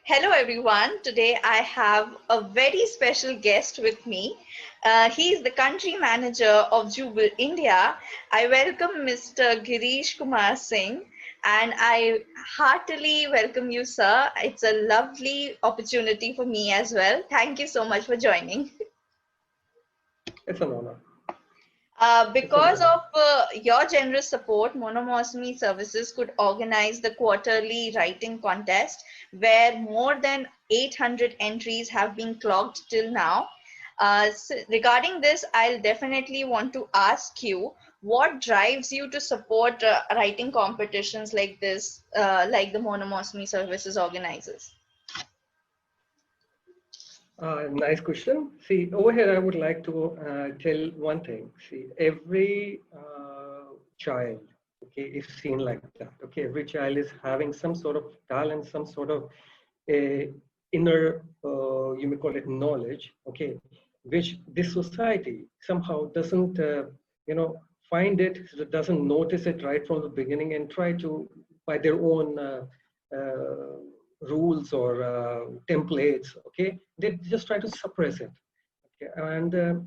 Hello, everyone. Today I have a very special guest with me. He is the country manager of Jooble, India. I welcome Mr. Girish Singh and I heartily welcome you, sir. It's a lovely opportunity for me as well. Thank you so much for joining. It's an honor. It's an Because honor. of your generous support, Monomousumi Services could organize the quarterly writing contest where more than 800 entries have been clocked till now. Regarding this, I'll definitely want to ask you what drives you to support writing competitions like this, like the Monomousumi Services organizes? Nice question. See, over here, I would like to tell one thing. See, every child, okay, is seen like that. Okay, every child is having some sort of talent, some sort of inner, you may call it knowledge, okay, which this society somehow doesn't, find it, doesn't notice it right from the beginning and try to, by their own uh, rules or templates, okay, they just try to suppress it, okay? And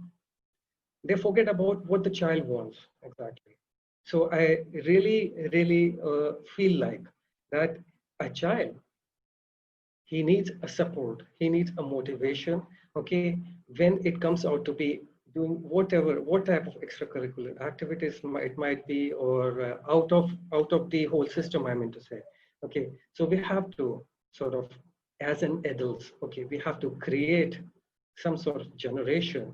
they forget about what the child wants exactly. So I really feel like that a child, he needs a support, he needs a motivation, okay, when it comes out to be doing whatever, what type of extracurricular activities it might be, or out of the whole system, I mean to say, okay. So we have to sort of, as an adults, okay, we have to create some sort of generation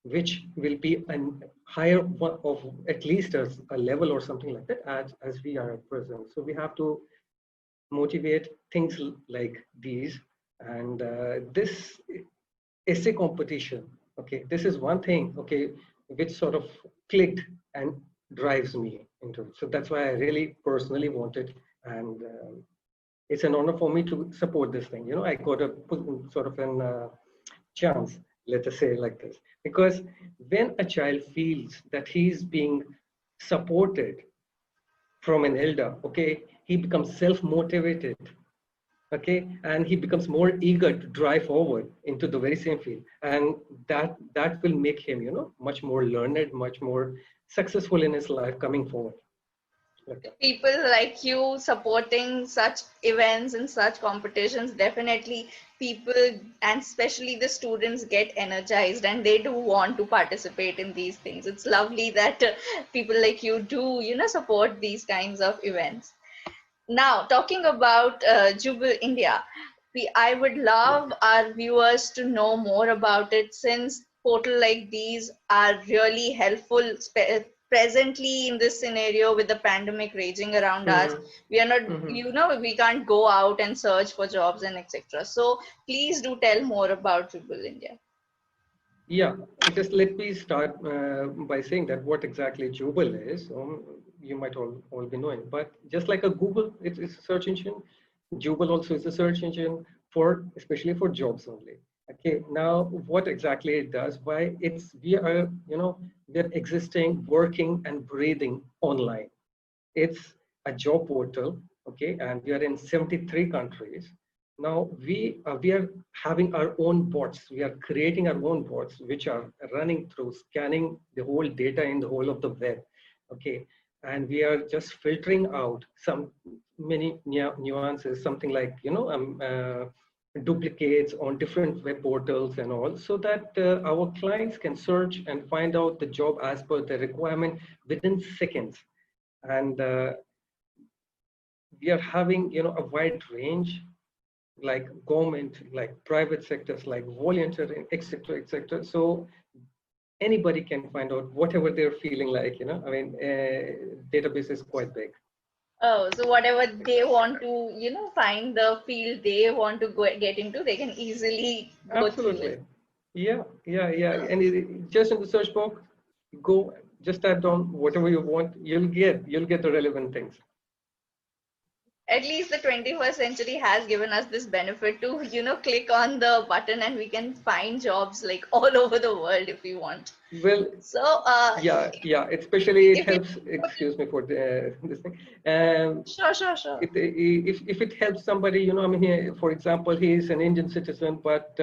which will be a higher one of at least as a level or something like that as we are at present. So we have to motivate things like these. And this essay competition, okay, this is one thing, okay, which sort of clicked and drives me into it. So that's why I really personally wanted, and it's an honor for me to support this thing. I got a sort of an chance, let us say like this, because when a child feels that he's being supported from an elder, okay, he becomes self-motivated, okay, and he becomes more eager to drive forward into the very same field, and that will make him, much more learned, much more successful in his life coming forward, like that. People like you supporting such events and such competitions, definitely people and especially the students get energized and they do want to participate in these things. It's lovely that people like you do, support these kinds of events. Now, talking about Jubal India, I would Yeah. love our viewers to know more about it since portal like these are really helpful presently in this scenario with the pandemic raging around us. Hmm. We are not, Hmm. we can't go out and search for jobs and etc. So please do tell more about Jubal India. Yeah, just let me start by saying that what exactly Jooble is. You might all be knowing, but just like a Google, it's a search engine. Jooble also is a search engine for, especially for jobs only. Okay, now what exactly it does? Why we are, we're existing, working, and breathing online. It's a job portal, okay, and we are in 73 countries. Now we are having our own bots. We are creating our own bots, which are running through scanning the whole data in the whole of the web, okay, and we are just filtering out some many nuances, something like duplicates on different web portals and all, so that our clients can search and find out the job as per the requirement within seconds. And we are having, a wide range, like government, like private sectors, like volunteering, etc., etc. So anybody can find out whatever they're feeling like. I mean, database is quite big. Oh, so whatever they want to, find the field they want to get into, they can easily go through it. Absolutely. Yeah. And just in the search box, go, just type down whatever you want. You'll get the relevant things. At least the 21st century has given us this benefit to, click on the button and we can find jobs like all over the world if we want. Well, So, yeah. Especially it if you helps. Excuse me for this thing. sure. If it helps somebody, I mean, for example, he is an Indian citizen, but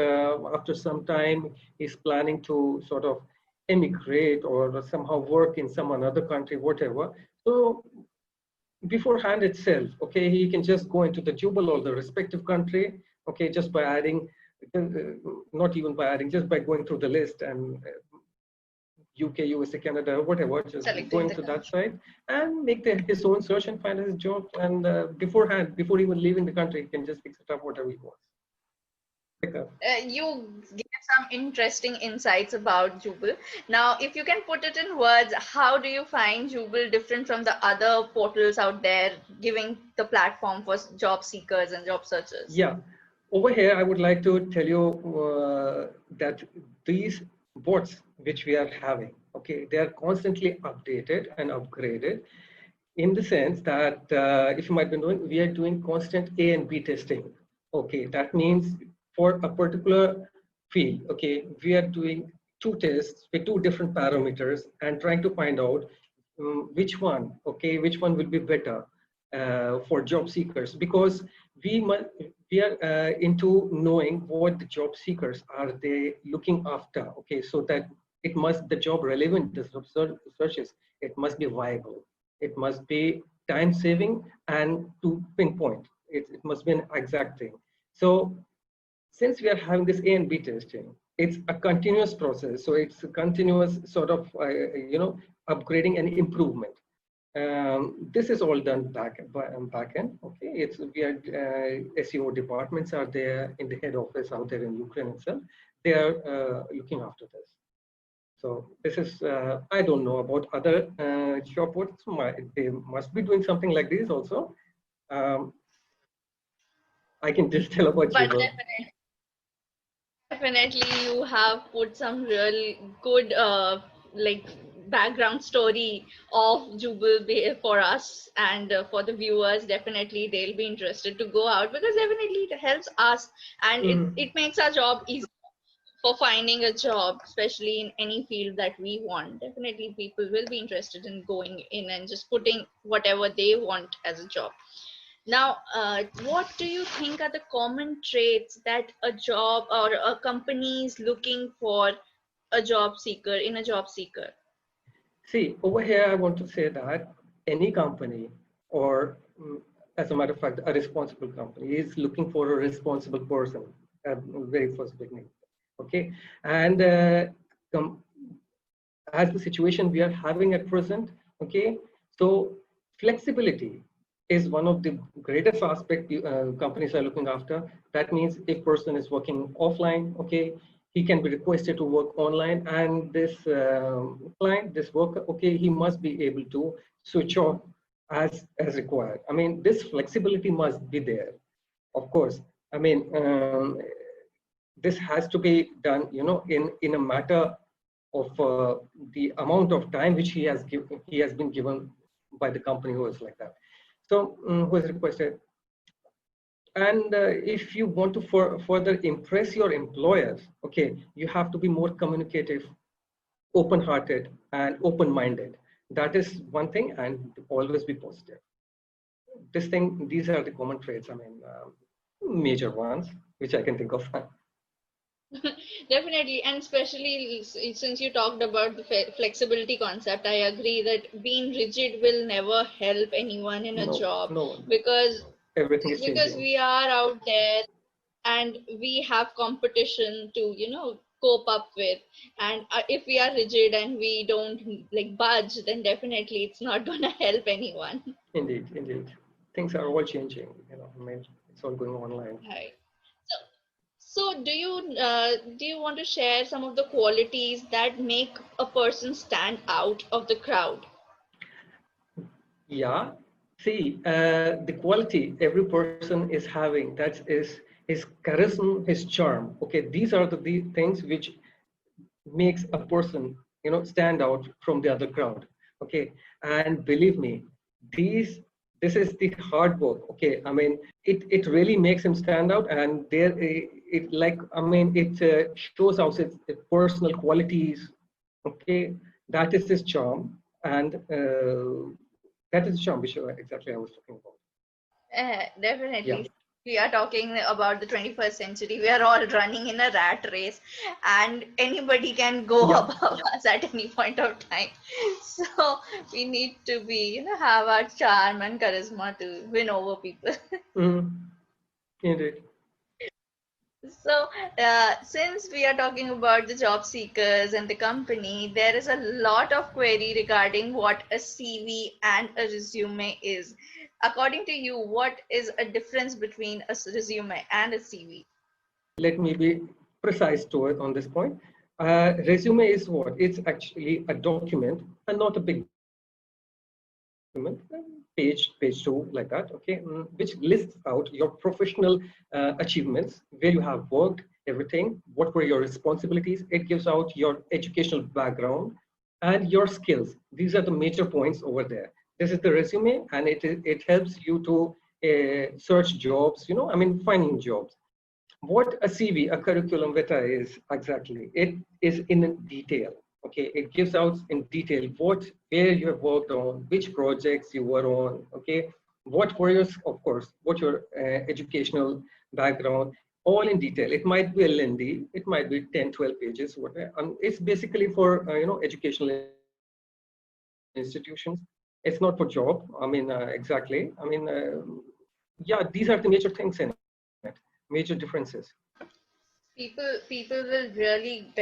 after some time he's planning to sort of emigrate or somehow work in some another country, whatever. So beforehand itself, okay, he can just go into the Jooble or the respective country, okay, just by adding, not even by adding, just by going through the list and UK, USA, Canada, whatever, just selecting going the to that country. site and make his own search and find his job. And beforehand, before even leaving the country, he can just fix it up whatever he wants. You gave some interesting insights about Jooble. Now, if you can put it in words, how do you find Jooble different from the other portals out there, giving the platform for job seekers and job searchers? Yeah, over here, I would like to tell you that these bots which we are having, okay, they are constantly updated and upgraded in the sense that if you might be knowing, we are doing constant A and B testing. Okay, that means for a particular field, okay, we are doing two tests with two different parameters and trying to find out which one, okay, which one will be better for job seekers, because we are into knowing what the job seekers are they looking after, okay, so that it must the job relevant the searches, it must be viable, it must be time saving and to pinpoint it must be an exact thing. So since we are having this A and B testing, it's a continuous process. So it's a continuous sort of, upgrading and improvement. This is all done back end. Okay, it's we are SEO departments are there in the head office out there in Ukraine itself. They are looking after this. So this is I don't know about other job boards. They must be doing something like this also. Um, I can just tell about But Jubal. definitely you have put some real good like background story of Jubal for us and for the viewers. Definitely they'll be interested to go out because definitely it helps us and Mhm. it makes our job easy for finding a job, especially in any field that we want. Definitely people will be interested in going in and just putting whatever they want as a job. Now, what do you think are the common traits that a job or a company is looking for a job seeker in a job seeker? See, over here, I want to say that any company, or as a matter of fact, a responsible company is looking for a responsible person at the very first beginning. Okay, and as the situation we are having at present, okay, so flexibility is one of the greatest aspect companies are looking after. That means if person is working offline, okay, he can be requested to work online, and this client, this worker, okay, he must be able to switch off as required. I mean, this flexibility must be there, of course. I mean, this has to be done, in a matter of the amount of time which he has been given by the company who is like that. So who is requested. And if you want to further impress your employers, okay, you have to be more communicative, open-hearted, and open-minded. That is one thing, and always be positive. These are the common traits. I mean, major ones which I can think of. Definitely, and especially since you talked about the flexibility concept, I agree that being rigid will never help anyone in a No, job no, because everything is changing. we are out there and we have competition to cope up with, and if we are rigid and we don't like budge, then definitely it's not going to help anyone. Indeed, indeed. Things are all changing. I mean, it's all going online. Right. So, do you want to share some of the qualities that make a person stand out of the crowd? Yeah. See, the quality every person is having, that is his charisma, his charm. Okay, these are the things which makes a person, stand out from the other crowd. Okay, and believe me, these this is the hard work. Okay, I mean, it really makes him stand out, and it like, I mean, it shows out his personal qualities. Okay, that is his charm, and that is the charm, which exactly I was talking about. Yeah. Definitely. We are talking about the 21st century. We are all running in a rat race, and anybody can go Yeah. above us at any point of time. So we need to be, have our charm and charisma to win over people. Mm, indeed. So, since we are talking about the job seekers and the company, there is a lot of query regarding what a CV and a resume is. According to you, what is a difference between a resume and a CV? Let me be precise to it on this point. Resume is what? It's actually a document, and not a big document, page 2, like that, okay, which lists out your professional achievements, where you have worked, everything, what were your responsibilities. It gives out your educational background and your skills. These are the major points over there. This is the resume, and it helps you to search jobs, I mean, finding jobs. What a CV, a curriculum vitae is exactly, it is in detail. Okay, it gives out in detail where you have worked on, which projects you were on. Okay, what were your, of course, what your educational background, all in detail. It might be a lengthy, it might be 10, 12 pages, whatever. It's basically for educational institutions. It's not for job. I mean, exactly. I mean, yeah, these are the major things in it, major differences. People will really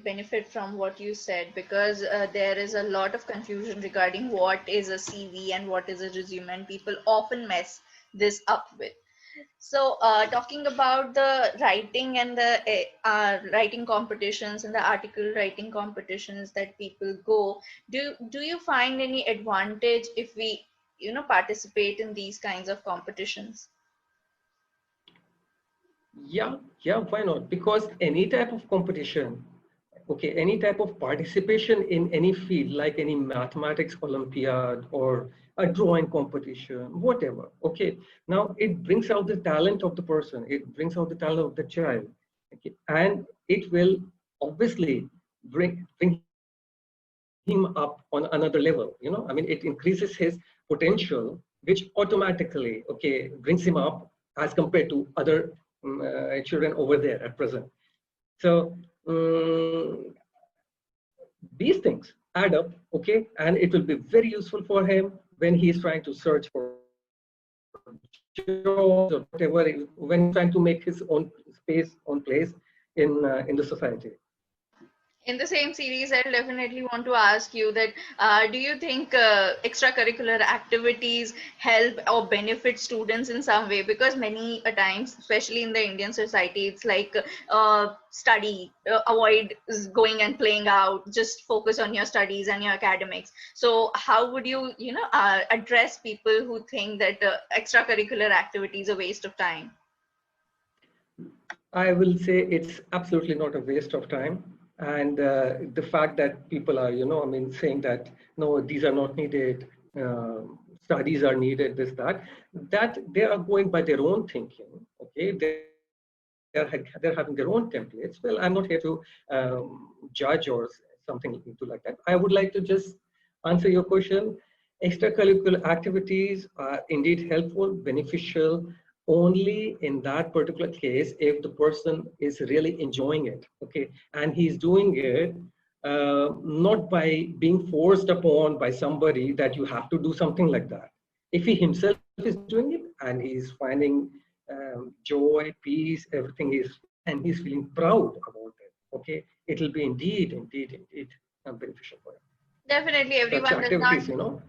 benefit from what you said, because there is a lot of confusion regarding what is a CV and what is a resume, and people often mess this up with. So, talking about the writing and the writing competitions and the article writing competitions that people go, do you find any advantage if we, participate in these kinds of competitions? Yeah, why not? Because any type of competition, okay, any type of participation in any field, like any mathematics Olympiad or a drawing competition, whatever, okay, now it brings out the talent of the person, it brings out the talent of the child, okay, and it will obviously bring him up on another level. I mean, it increases his potential, which automatically, okay, brings him up as compared to other children over there at present. So these things add up, okay, and it will be very useful for him when he is trying to search for jobs or whatever, when he's trying to make his own space, own place in the society. In the same series, I definitely want to ask you that, do you think extracurricular activities help or benefit students in some way? Because many a times, especially in the Indian society, it's like study, avoid going and playing out, just focus on your studies and your academics. So how would you, address people who think that extracurricular activity is a waste of time? I will say it's absolutely not a waste of time. And the fact that people are, I mean, saying that, no, these are not needed, studies are needed, this, that they are going by their own thinking. Okay, they're having their own templates. Well, I'm not here to judge or something into like that. I would like to just answer your question. Extracurricular activities are indeed helpful, beneficial, only in that particular case if the person is really enjoying it, okay, and he's doing it not by being forced upon by somebody that you have to do something like that. If he himself is doing it and he's finding joy, peace, everything is, and he's feeling proud about it, okay, it will be indeed beneficial for him. Definitely, Such everyone does not. activities,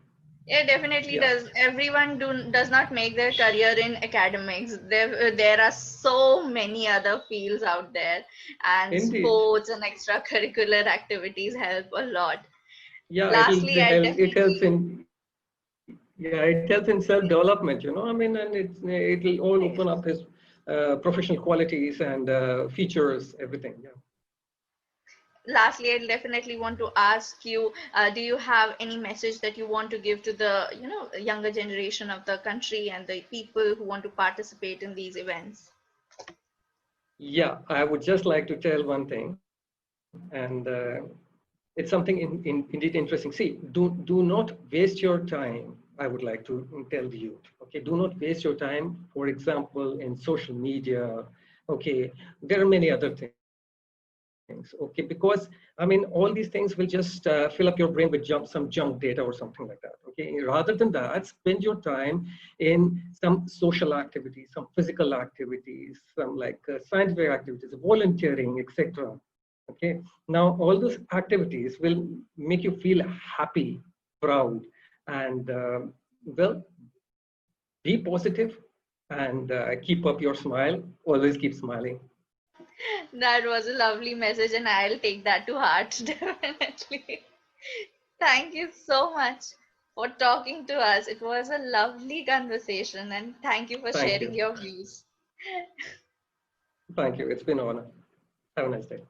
Yeah, definitely yeah, does. Everyone does not make their career in academics. There are so many other fields out there, and indeed. sports and extracurricular activities help a lot. Yeah, Lastly, I it helps definitely, in, yeah, it helps in self development, I mean, and it'll all open up his professional qualities and features, everything. Yeah. lastly, I definitely want to ask you, do you have any message that you want to give to the, younger generation of the country and the people who want to participate in these events? Yeah, I would just like to tell one thing, and it's something indeed interesting. See, do not waste your time. I would like to tell the youth. Okay, do not waste your time. For example, in social media. Okay, there are many other things. Okay, because I mean, all these things will just fill up your brain with some junk data or something like that. Okay, rather than that, spend your time in some social activities, some physical activities, some like scientific activities, volunteering, etc. Okay, now all those activities will make you feel happy, proud, and well, be positive and keep up your smile. Always keep smiling. That was a lovely message, and I'll take that to heart, definitely. Thank you so much for talking to us. It was a lovely conversation, and thank you for Thank sharing you. your views. Thank you. It's been an honor. Have a nice day.